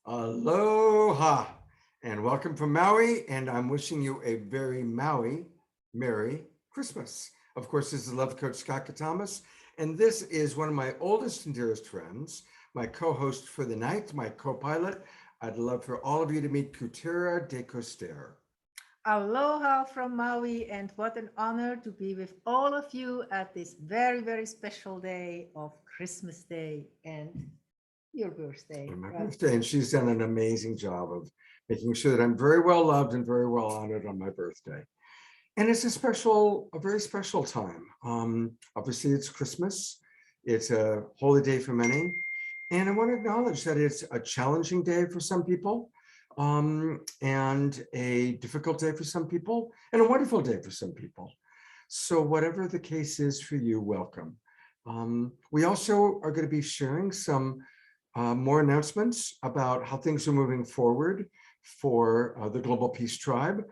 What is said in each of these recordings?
Aloha and welcome from Maui, and I'm wishing you a very Maui Merry Christmas. Of course, this is Love Coach Scott Katamas, and this is one of my oldest and dearest friends, my co-host for the night, my co-pilot. I'd love for all of you to meet Kutira Decosterd. Aloha from Maui, and what an honor to be with all of you at this very, very special day of Christmas Day and your birthday. And my right? birthday, and she's done an amazing job of making sure that I'm very well loved and very well honored on my birthday. And it's a very special time. Obviously, it's Christmas. It's a holy day for many. And I want to acknowledge that it's a challenging day for some people, and a difficult day for some people, and a wonderful day for some people. So whatever the case is for you, welcome. We also are going to be sharing some more announcements about how things are moving forward for the Global Peace Tribe.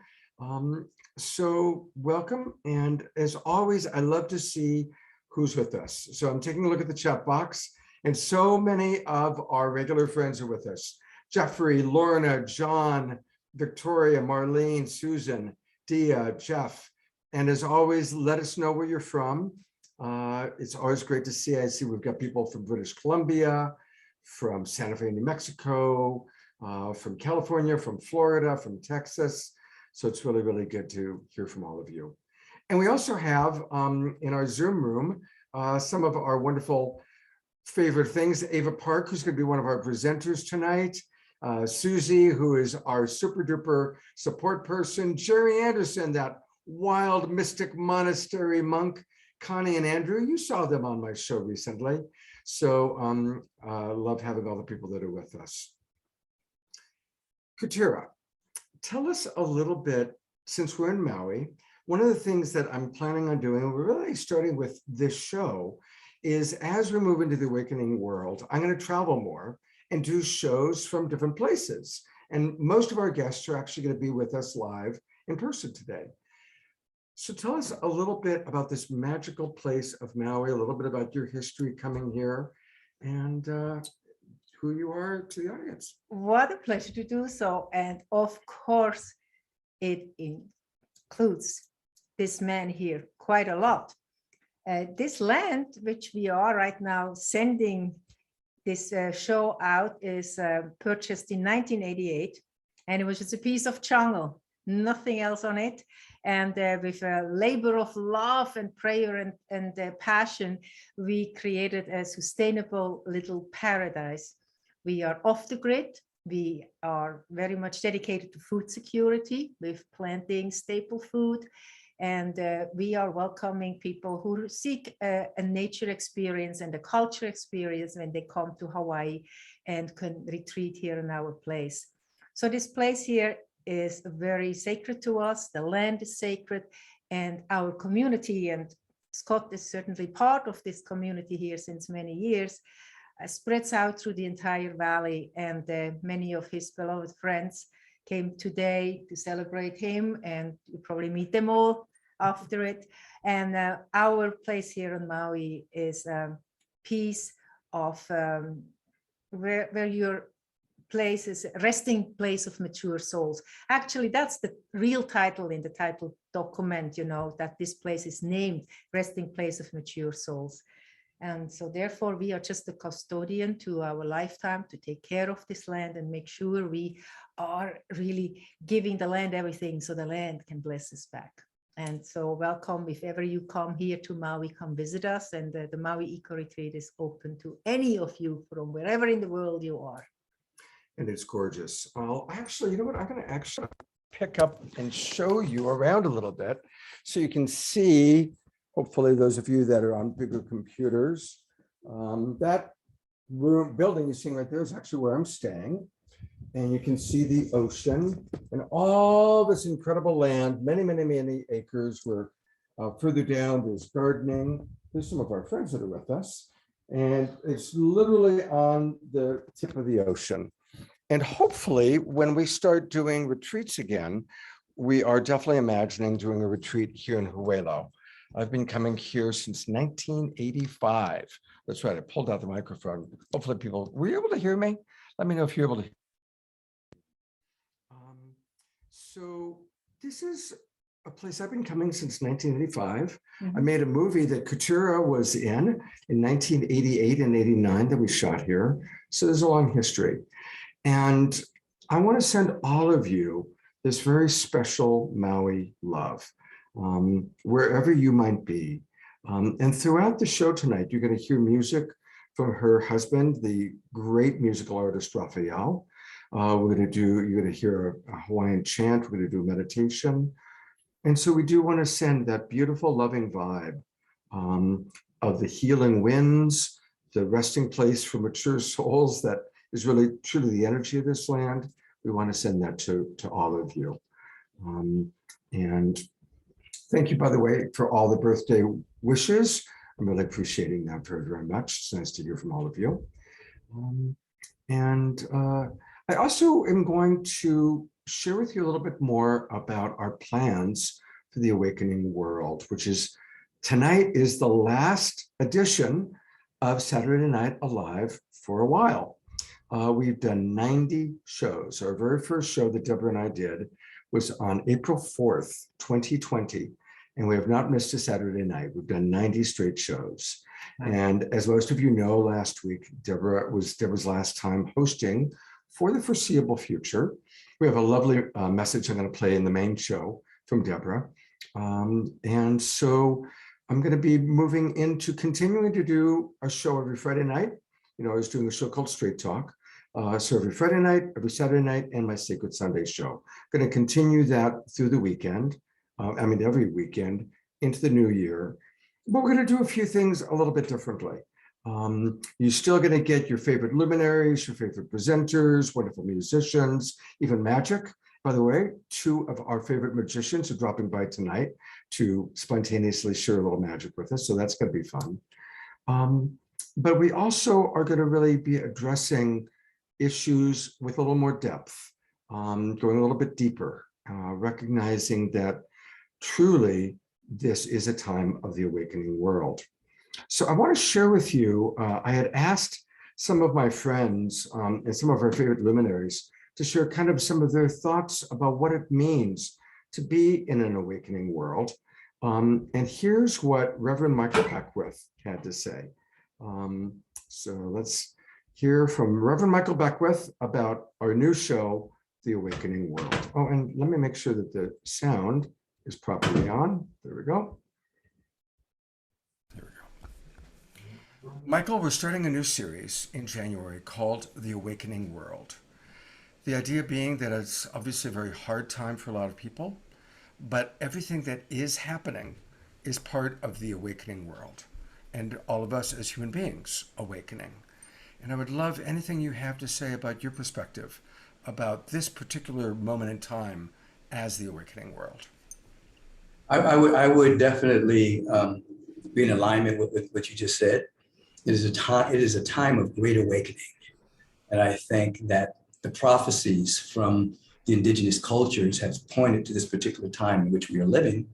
So welcome. And as always, I love to see who's with us. So I'm taking a look at the chat box, and so many of our regular friends are with us. Jeffrey, Lorna, John, Victoria, Marlene, Susan, Dia, Jeff. And as always, let us know where you're from. It's always great to see. I see we've got people from British Columbia, from Santa Fe, New Mexico, from California, from Florida, from Texas. So it's really, really good to hear from all of you. And we also have in our Zoom room some of our wonderful favorite things. Ava Park, who's going to be one of our presenters tonight. Susie, who is our super duper support person. Jerry Anderson, that wild mystic monastery monk. Connie and Andrew, you saw them on my show recently. So love having all the people that are with us. Kutira, tell us a little bit, since we're in Maui, one of the things that I'm planning on doing, and we're really starting with this show, is as we move into the awakening world, I'm going to travel more and do shows from different places. And most of our guests are actually going to be with us live in person today. So tell us a little bit about this magical place of Maui, a little bit about your history coming here, and who you are to the audience. What a pleasure to do so. And of course, it includes this man here quite a lot. This land, which we are right now sending this show out, is purchased in 1988, and it was just a piece of jungle, nothing else on it. And with a labor of love and prayer and passion, we created a sustainable little paradise. We are off the grid. We are very much dedicated to food security with planting staple food. And we are welcoming people who seek a nature experience and a culture experience when they come to Hawaii and can retreat here in our place. So this place here is very sacred to us. The land is sacred, and our community, and Scott is certainly part of this community here since many years, spreads out through the entire valley. And many of his beloved friends came today to celebrate him, and you probably meet them all after it. And our place here in Maui is a piece of where your place is a resting place of mature souls. Actually, that's the real title in the title document, you know, that this place is named Resting Place of Mature Souls. And so therefore, we are just a custodian to our lifetime to take care of this land and make sure we are really giving the land everything so the land can bless us back. And so welcome, if ever you come here to Maui, come visit us. And the Maui Eco Retreat is open to any of you from wherever in the world you are. And it's gorgeous. Well, actually, you know what? I'm going to actually pick up and show you around a little bit so you can see, hopefully those of you that are on bigger computers, that room building you're seeing right there is actually where I'm staying. And you can see the ocean and all this incredible land, many, many, many acres. Where further down, there's gardening. There's some of our friends that are with us. And it's literally on the tip of the ocean. And hopefully, when we start doing retreats again, we are definitely imagining doing a retreat here in Huelo. I've been coming here since 1985. That's right, I pulled out the microphone. Hopefully people, were you able to hear me? Let me know if you're able to So this is a place I've been coming since 1985. I Mhm. made a movie that Kutira was in 1988 and 89 that we shot here. So there's a long history. And I want to send all of you this very special Maui love, wherever you might be. And throughout the show tonight, you're going to hear music from her husband, the great musical artist Raphael. You're going to hear a Hawaiian chant. We're going to do meditation. And so we do want to send that beautiful, loving vibe of the healing winds, the resting place for mature souls that is really truly the energy of this land. We want to send that to all of you. And thank you, by the way, for all the birthday wishes. I'm really appreciating that very, very much. It's nice to hear from all of you. I also am going to share with you a little bit more about our plans for the Awakening World, which is tonight is the last edition of Saturday Night Alive for a while. We've done 90 shows. Our very first show that Deborah and I did was on April 4th, 2020, and we have not missed a Saturday night. We've done 90 straight shows. And as most of you know, last week, Deborah's last time hosting for the foreseeable future. We have a lovely message I'm going to play in the main show from Deborah. And so I'm going to be moving into continuing to do a show every Friday night. You know, I was doing a show called Straight Talk. So every Friday night, every Saturday night, and my Sacred Sunday show. Going to continue that through the weekend. Every weekend into the new year. But we're going to do a few things a little bit differently. You're still going to get your favorite luminaries, your favorite presenters, wonderful musicians, even magic. By the way, 2 of our favorite magicians are dropping by tonight to spontaneously share a little magic with us. So that's going to be fun. But we also are going to really be addressing issues with a little more depth, going a little bit deeper, recognizing that truly this is a time of the awakening world. So I want to share with you, I had asked some of my friends and some of our favorite luminaries to share kind of some of their thoughts about what it means to be in an awakening world. And here's what Reverend Michael Beckwith had to say. So let's hear from Reverend Michael Beckwith about our new show, The Awakening World. Oh, and let me make sure that the sound is properly on. There we go. There we go. Michael, we're starting a new series in January called The Awakening World. The idea being that it's obviously a very hard time for a lot of people, but everything that is happening is part of the awakening world and all of us as human beings awakening. And I would love anything you have to say about your perspective about this particular moment in time as the awakening world. I would definitely be in alignment with what you just said. It is a time of great awakening. And I think that the prophecies from the indigenous cultures have pointed to this particular time in which we are living,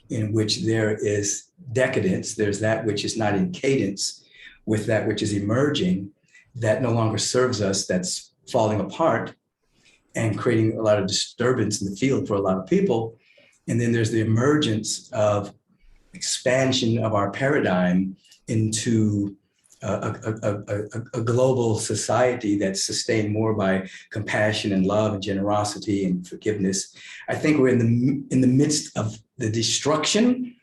in which there is decadence, there's that which is not in cadence with that which is emerging, that no longer serves us, that's falling apart and creating a lot of disturbance in the field for a lot of people. And then there's the emergence of expansion of our paradigm into a global society that's sustained more by compassion and love and generosity and forgiveness. I think we're in the midst of the destruction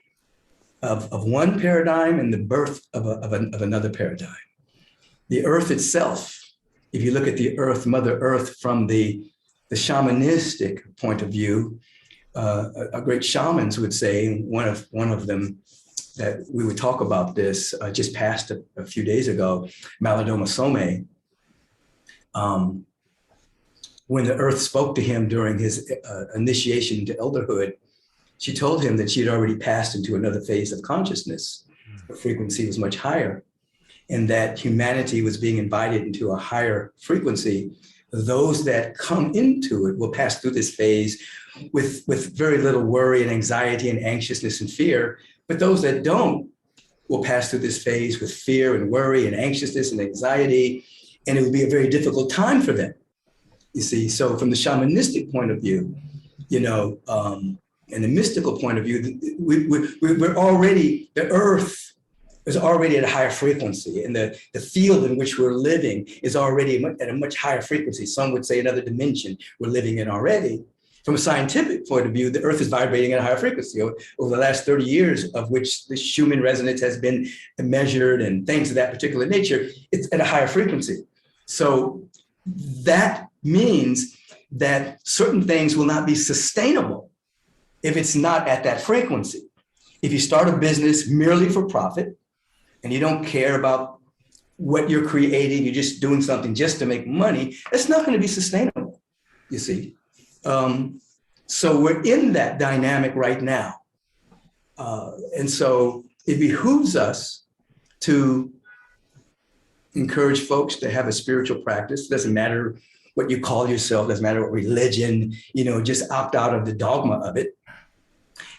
of one paradigm and the birth of another paradigm. The earth itself, if you look at the earth, Mother Earth, from the shamanistic point of view, a great shamans would say, one of them that we would talk about this just passed a few days ago, Malidoma Some. When the earth spoke to him during his initiation into elderhood, she told him that she had already passed into another phase of consciousness. The frequency was much higher, and that humanity was being invited into a higher frequency. Those that come into it will pass through this phase with very little worry and anxiety and anxiousness and fear. But those that don't will pass through this phase with fear and worry and anxiousness and anxiety. And it will be a very difficult time for them, you see. So from the shamanistic point of view, in the mystical point of view, we're already, the earth is already at a higher frequency, and the field in which we're living is already at a much higher frequency. Some would say another dimension we're living in already. From a scientific point of view, the earth is vibrating at a higher frequency. Over the last 30 years, of which the Schumann resonance has been measured and things of that particular nature, it's at a higher frequency. So that means that certain things will not be sustainable if it's not at that frequency. If you start a business merely for profit and you don't care about what you're creating, you're just doing something just to make money, it's not going to be sustainable, you see. So we're in that dynamic right now. And so it behooves us to encourage folks to have a spiritual practice. It doesn't matter what you call yourself, doesn't matter what religion, just opt out of the dogma of it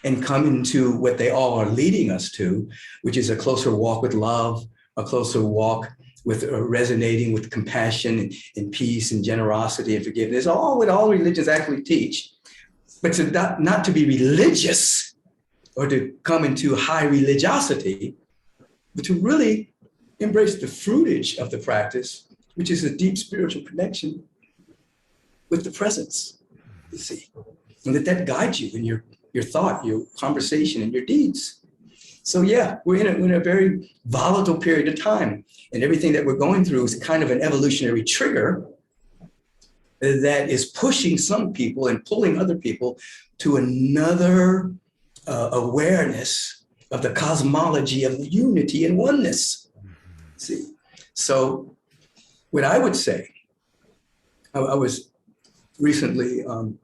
and come into what they all are leading us to, which is a closer walk with love, a closer walk with resonating with compassion and peace and generosity and forgiveness, all what all religions actually teach. But not to be religious or to come into high religiosity, but to really embrace the fruitage of the practice, which is a deep spiritual connection with the presence, you see, and that guides you in your thought, your conversation, and your deeds. So yeah, we're in a very volatile period of time, and everything that we're going through is kind of an evolutionary trigger that is pushing some people and pulling other people to another awareness of the cosmology of unity and oneness. See, so what I would say, I was recently on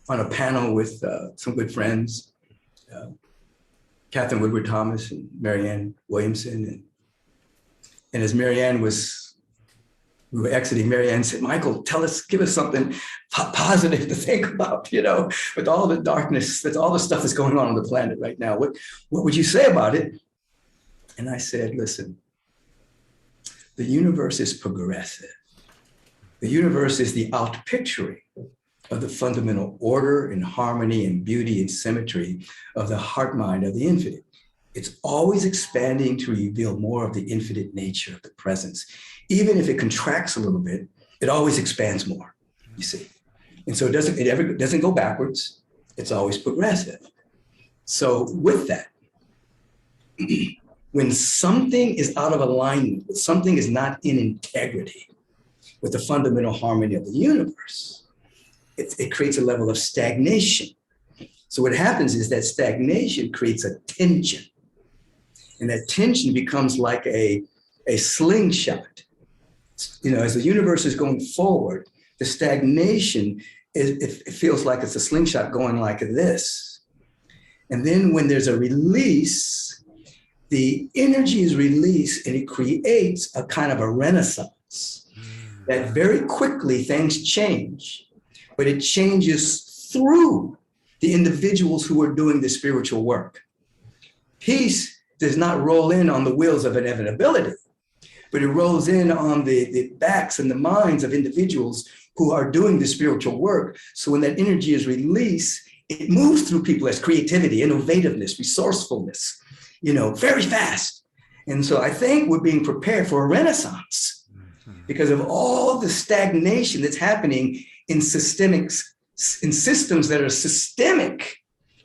a panel with some good friends, Catherine Woodward Thomas and Marianne Williamson. And as we were exiting, Marianne said, Michael, give us something positive to think about, with all the darkness, that's all the stuff that's going on the planet right now. What would you say about it? And I said, listen, the universe is progressive. The universe is the outpicturing of the fundamental order and harmony and beauty and symmetry of the heart mind of the infinite. It's always expanding to reveal more of the infinite nature of the presence. Even if it contracts a little bit, it always expands more, you see. And so it ever doesn't go backwards. It's always progressive. So with that, when something is out of alignment, when something is not in integrity with the fundamental harmony of the universe, it creates a level of stagnation. So what happens is that stagnation creates a tension. And that tension becomes like a slingshot. As the universe is going forward, the stagnation, it feels like it's a slingshot going like this. And then when there's a release, the energy is released and it creates a kind of a renaissance that very quickly things change, but it changes through the individuals who are doing the spiritual work. Peace does not roll in on the wheels of inevitability, but it rolls in on the backs and the minds of individuals who are doing the spiritual work. So when that energy is released, it moves through people as creativity, innovativeness, resourcefulness, very fast. And so I think we're being prepared for a renaissance because of all the stagnation that's happening in systems that are systemic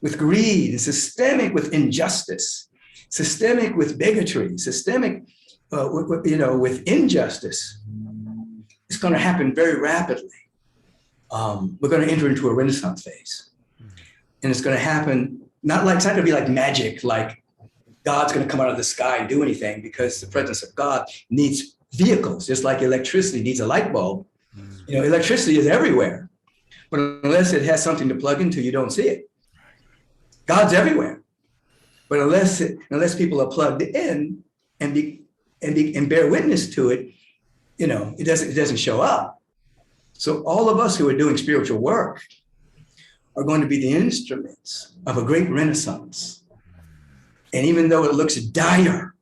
with greed, and systemic with injustice, systemic with bigotry, systemic with injustice. It's going to happen very rapidly. We're going to enter into a renaissance phase. And it's going to happen, it's not going to be like magic, like God's going to come out of the sky and do anything, because the presence of God needs vehicles, just like electricity needs a light bulb. Electricity is everywhere, but unless it has something to plug into, you don't see it. God's everywhere, but unless people are plugged in and bear witness to it, it doesn't show up. So all of us who are doing spiritual work are going to be the instruments of a great renaissance. And even though it looks dire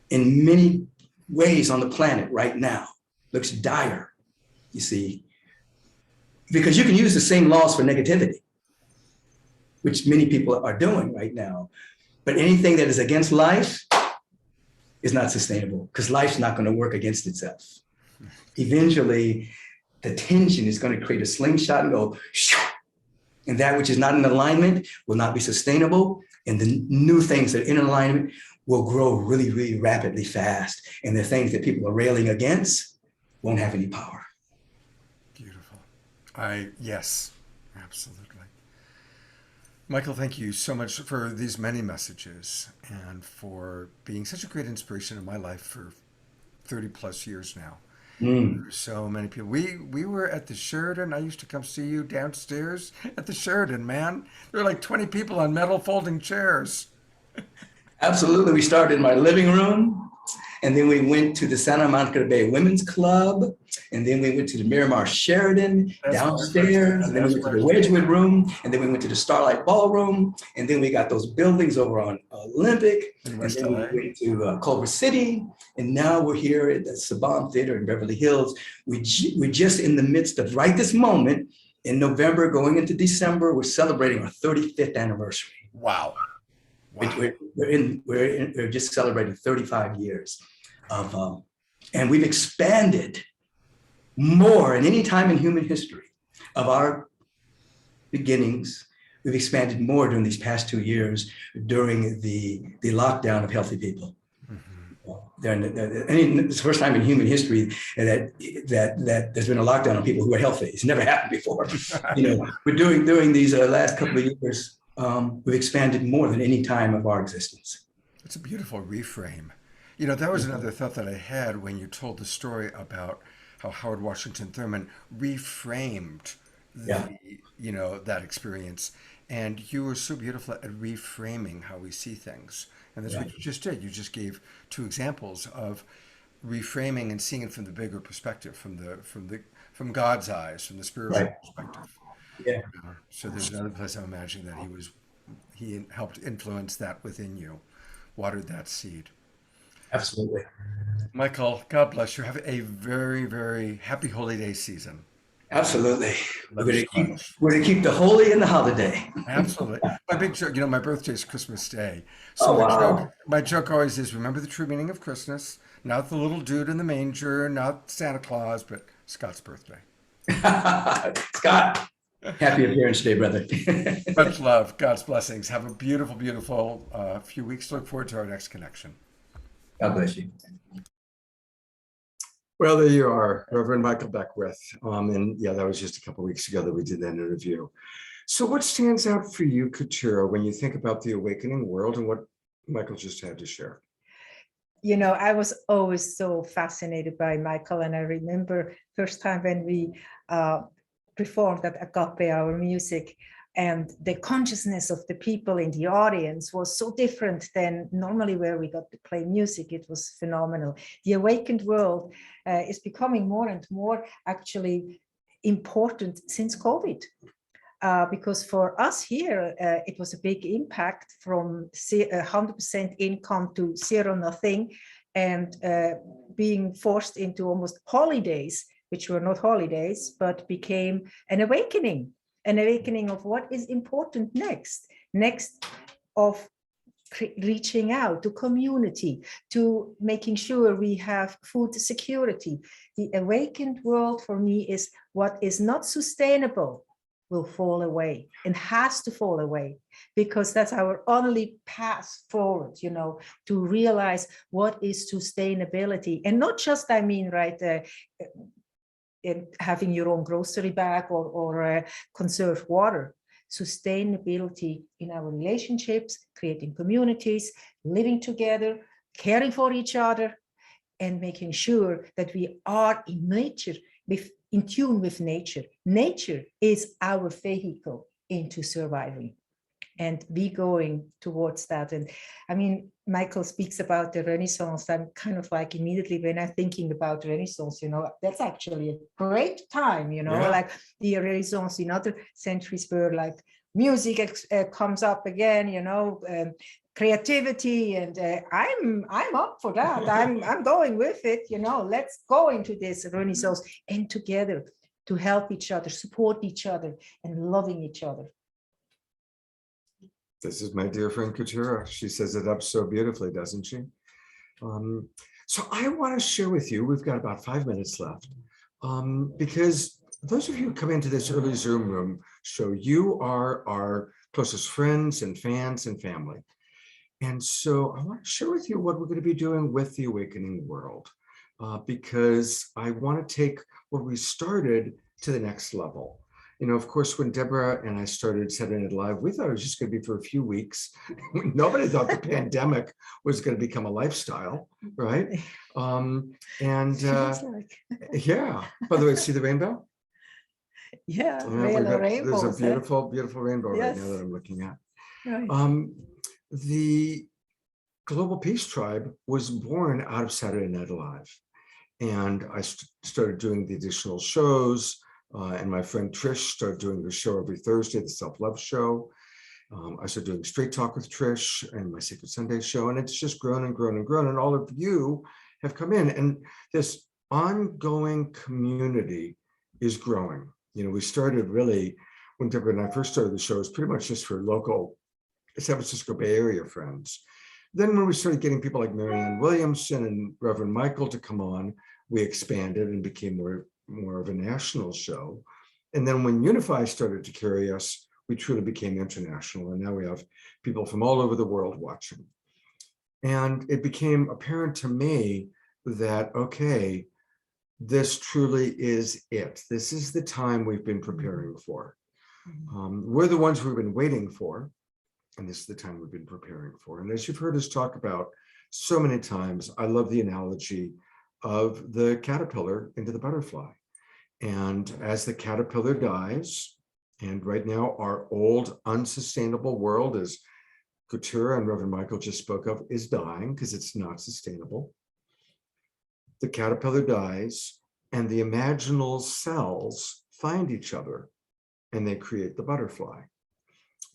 in many ways on the planet right now, looks dire, you see, because you can use the same laws for negativity, which many people are doing right now. But anything that is against life is not sustainable because life's not going to work against itself. Eventually, the tension is going to create a slingshot and go, shoo, and that which is not in alignment will not be sustainable. And the new things that are in alignment will grow really, really rapidly fast. And the things that people are railing against won't have any power. Beautiful. Yes, absolutely. Michael, thank you so much for these many messages and for being such a great inspiration in my life for 30 plus years now. So many people. We were at the Sheridan. I used to come see you downstairs at the Sheridan, man. There were like 20 people on metal folding chairs. Absolutely. We started in my living room, and then we went to the Santa Monica Bay Women's Club, and then we went to the Miramar Sheridan downstairs, and then we went to the Wedgwood Room, and then we went to the Starlight Ballroom, and then we got those buildings over on Olympic, and then we went to Culver City, and now we're here at the Saban Theater in Beverly Hills. We're just in the midst of, right this moment, in November, going into December, we're celebrating our 35th anniversary. Wow. We're just celebrating 35 years of, and we've expanded more than any time in human history of our beginnings. We've expanded more during these past 2 years during the lockdown of healthy people. It's the first time in human history that there's been a lockdown on people who are healthy. It's never happened before. We're during these last couple of years. We've expanded more than any time of our existence. It's a beautiful reframe. That was another thought that I had when you told the story about how Howard Washington Thurman reframed that experience. And you were so beautiful at reframing how we see things. And that's what you just did. You just gave 2 examples of reframing and seeing it from the bigger perspective, from God's eyes, from the spiritual perspective. Yeah. So there's another place I'm imagining that he helped influence that within you, watered that seed. Absolutely. Michael, God bless you. Have a very, very happy holiday season. Absolutely. We're going to keep the holy in the holiday. Absolutely. My big joke, my birthday is Christmas Day. So my joke always is, remember the true meaning of Christmas, not the little dude in the manger, not Santa Claus, but Scott's birthday. Scott, happy appearance today, brother. Much love. God's blessings. Have a beautiful, beautiful few weeks. Look forward to our next connection. God bless you. Well, there you are, Reverend Michael Beckwith. And that was just a couple of weeks ago that we did that interview. So what stands out for you, Kutira, when you think about the awakening world and what Michael just had to share? I was always so fascinated by Michael. And I remember first time when we performed at Agape, our music, and the consciousness of the people in the audience was so different than normally where we got to play music. It was phenomenal. The awakened world is becoming more and more actually important since COVID. Because for us here, it was a big impact from 100% income to zero nothing, and being forced into almost holidays, which were not holidays, but became an awakening of what is important next of reaching out to community, to making sure we have food security. The awakened world for me is what is not sustainable will fall away and has to fall away, because that's our only path forward, to realize what is sustainability. And not just, having your own grocery bag or conserve water. Sustainability in our relationships, creating communities, living together, caring for each other, and making sure that we are in nature, in tune with nature. Nature is our vehicle into surviving, and we going towards that. And Michael speaks about the Renaissance. I'm kind of like immediately when I'm thinking about Renaissance, that's actually a great time, like the Renaissance in other centuries where like music comes up again, creativity, and I'm up for that. I'm going with it. Let's go into this Renaissance and together to help each other, support each other, and loving each other. This is my dear friend Kutira. She says it up so beautifully, doesn't she? So I want to share with you, we've got about 5 minutes left, because those of you who come into this early Zoom room show, you are our closest friends and fans and family. And so I want to share with you what we're going to be doing with the Awakening World, because I want to take what we started to the next level. You know, of course, when Deborah and I started Saturday Night Live, we thought it was just going to be for a few weeks. Nobody thought the pandemic was going to become a lifestyle, right? Feels like. Yeah. By the way, see the rainbow? Yeah, Yeah, rainbows. there's a beautiful, beautiful rainbow right now Yes. that I'm looking at. Right. The Global Peace Tribe was born out of Saturday Night Live. And I started doing the additional shows. And my friend Trish started doing the show every Thursday, the Self-Love Show. I started doing Straight Talk with Trish and my Sacred Sunday show. And it's just grown and grown and grown. And all of you have come in. And this ongoing community is growing. You know, we started really, when Deborah and I first started the show, it was pretty much just for local San Francisco Bay Area friends. Then when we started getting people like Marianne Williamson and Reverend Michael to come on, we expanded and became more of a national show. And then when Unify started to carry us, we truly became international. And now we have people from all over the world watching. And it became apparent to me that, okay, this truly is it. This is the time we've been preparing for. We're the ones we've been waiting for. And this is the time we've been preparing for. And as you've heard us talk about so many times, I love the analogy of the caterpillar into the butterfly. And as the caterpillar dies, and right now our old unsustainable world, as Kutira and Reverend Michael just spoke of, is dying because it's not sustainable. The caterpillar dies and the imaginal cells find each other and they create the butterfly.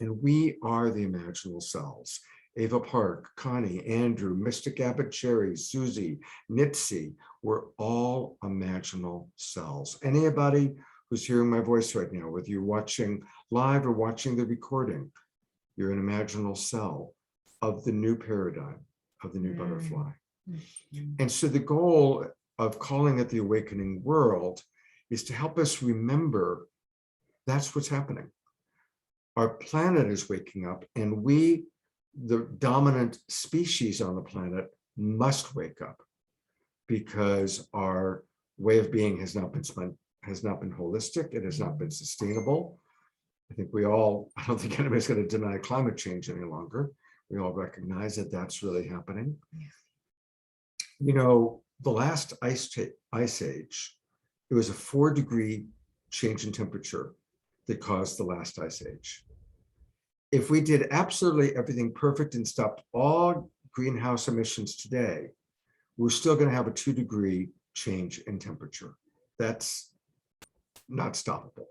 And we are the imaginal cells. Ava Park, Connie, Andrew, Mystic Abbott Cherry, Susie, Nitsi, we're all imaginal cells. Anybody who's hearing my voice right now, whether you're watching live or watching the recording, you're an imaginal cell of the new paradigm, of the new butterfly. And so the goal of calling it the Awakening World is to help us remember that's what's happening. Our planet is waking up, and we, the dominant species on the planet, must wake up because our way of being has not been holistic. It has not been sustainable. I think I don't think anybody's going to deny climate change any longer. We all recognize that that's really happening. You know, the last ice age, it was a 4-degree change in temperature that caused the last ice age. If we did absolutely everything perfect and stopped all greenhouse emissions today, we're still going to have a 2-degree change in temperature. That's not stoppable.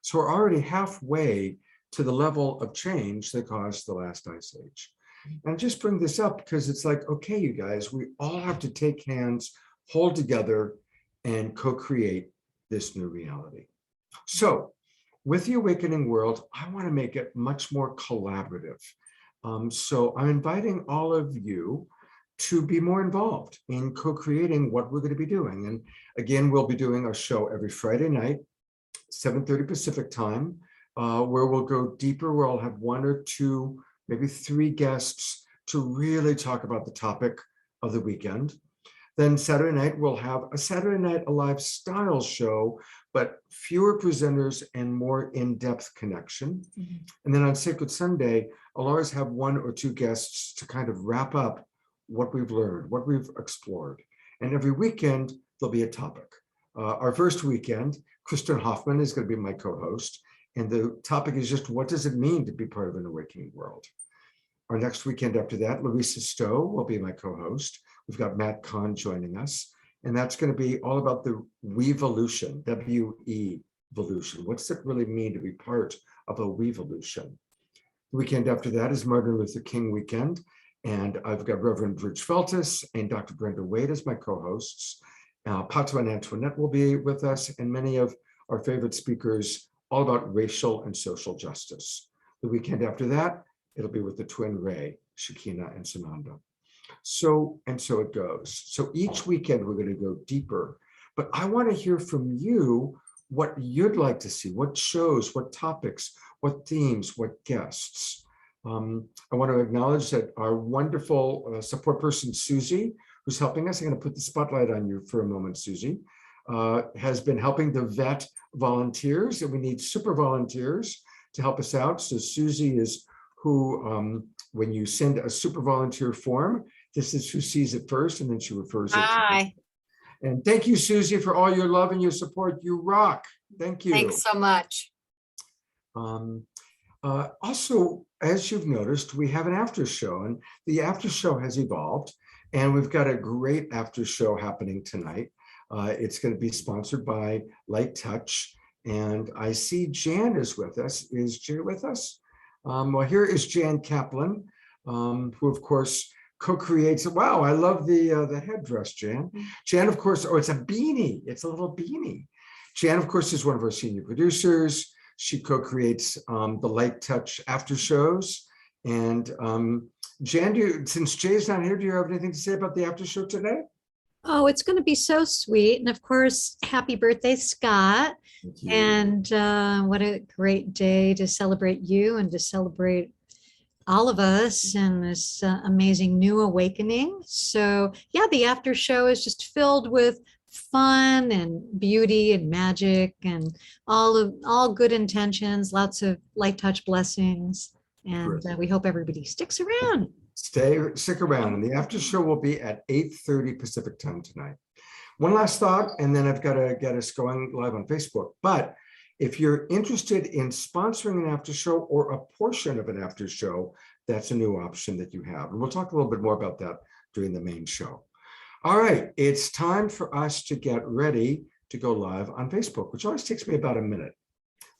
So we're already halfway to the level of change that caused the last ice age. And I just bring this up because it's like, okay, you guys, we all have to take hands, hold together, and co-create this new reality. So with the Awakening World, I want to make it much more collaborative. So I'm inviting all of you to be more involved in co-creating what we're going to be doing. And again, we'll be doing our show every Friday night, 7:30 Pacific time, where we'll go deeper, where I'll have 1 or 2, maybe 3 guests to really talk about the topic of the weekend. Then Saturday night, we'll have a Saturday Night Alive style show, but fewer presenters and more in-depth connection. And then on Sacred Sunday, I'll always have 1 or 2 guests to kind of wrap up what we've learned, what we've explored. And every weekend, there'll be a topic. Our first weekend, Kristen Hoffman is going to be my co-host. And the topic is just, what does it mean to be part of an awakening world? Our next weekend after that, Larissa Stowe will be my co-host. We've got Matt Kahn joining us. And that's going to be all about the Weevolution, W-E-volution. What's it really mean to be part of a Weevolution? The weekend after that is Martin Luther King weekend. And I've got Reverend Rich Feltus and Dr. Brenda Wade as my co-hosts. Pato and Antoinette will be with us, and many of our favorite speakers, all about racial and social justice. The weekend after that, it'll be with the twin Ray, Shakina and Sananda. So it goes. So each weekend we're going to go deeper, but I want to hear from you what you'd like to see, what shows, what topics, what themes, what guests. I want to acknowledge that our wonderful support person, Susie, who's helping us, I'm going to put the spotlight on you for a moment, Susie, has been helping to vet volunteers, and we need super volunteers to help us out. So Susie is who, when you send a super volunteer form, this is who sees it first, and then she refers it. Hi, And thank you, Susie, for all your love and your support. You rock. Thank you. thanks so much. Also, as you've noticed, we have an after show, and the after show has evolved, and we've got a great after show happening tonight. It's going to be sponsored by Light Touch, and I see Jan is with us. Is Jan with us? Well, here is Jan Kaplan, who, of course, co-creates. Wow, I love the headdress, Jan. Jan, of course, oh, it's a beanie. It's a little beanie. Jan, of course, is one of our senior producers. She co-creates the Light Touch after shows. And Jan, since Jay's not here, do you have anything to say about the after show today? Oh, it's going to be so sweet. And of course, happy birthday, Scott. Thank you. And what a great day to celebrate you and to celebrate all of us and this amazing new awakening. So yeah, the after show is just filled with fun and beauty and magic and all good intentions, lots of light touch blessings. And we hope everybody sticks around. Stick around, and the after show will be at 8:30 Pacific time tonight. One last thought, and then I've got to get us going live on Facebook. But if you're interested in sponsoring an after show or a portion of an after show, that's a new option that you have. And we'll talk a little bit more about that during the main show. All right, it's time for us to get ready to go live on Facebook, which always takes me about a minute.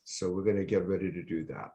So we're going to get ready to do that.